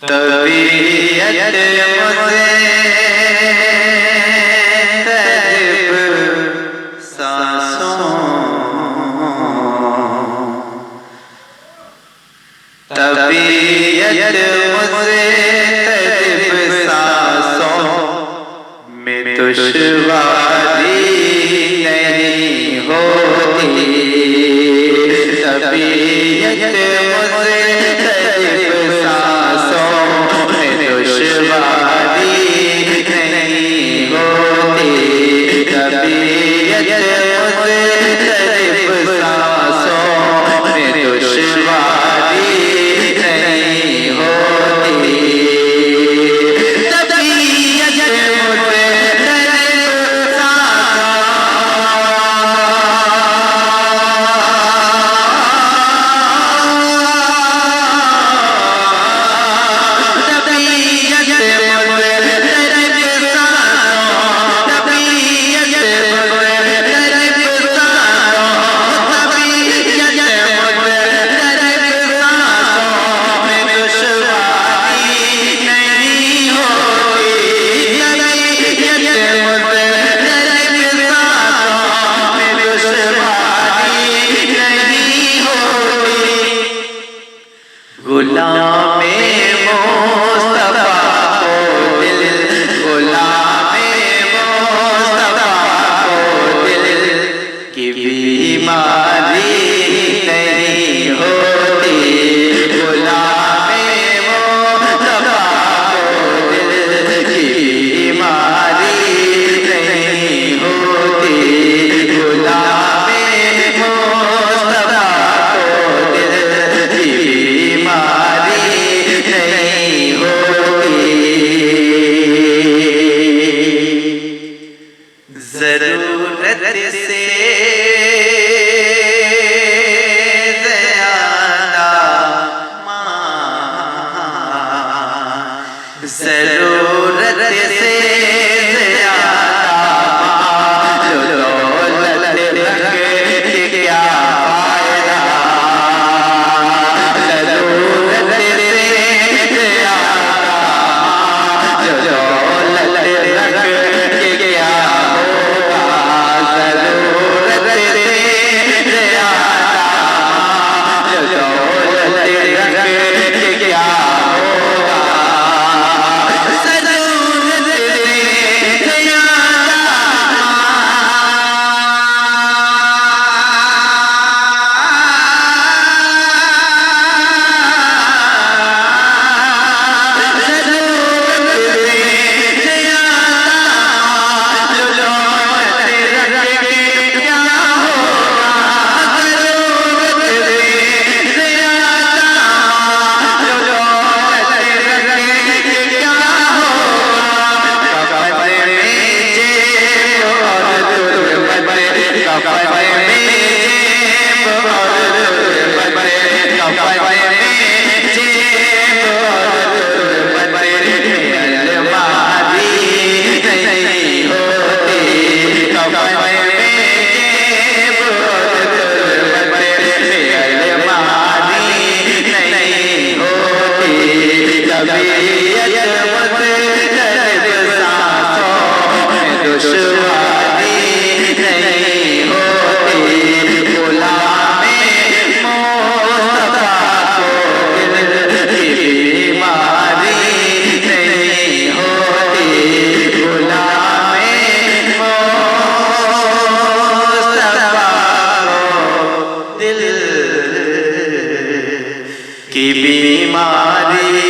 तबीयत मुझे तड़प सांसों, तबीयत मुझे तड़प सांसों में दुश्वारी नहीं होती। तबीयत मुझे तड़प सांसों में दुश्वारी नहीं होती। तबीयत मुझे तड़प सांसों में दुश्वारी नहीं होती। गुलामे मुस्तफा को दिल, गुलामे मुस्तफा को दिल की बीमारी नहीं होती। गुलामे मुस्तफा को दिल की बीमारी नहीं होती। गुलामे मुस्तफा को दिल की बीमारी नहीं होती। ज़रूरत से ज़्यादा ज़रूरत से ज़्यादा दौलत रख के क्या फायदा। ज़रूरत से ज़्यादा दौलत रख के क्या होगा। ज़रूरत से ज़्यादा दौलत रख के क्या होगा। की बीमारी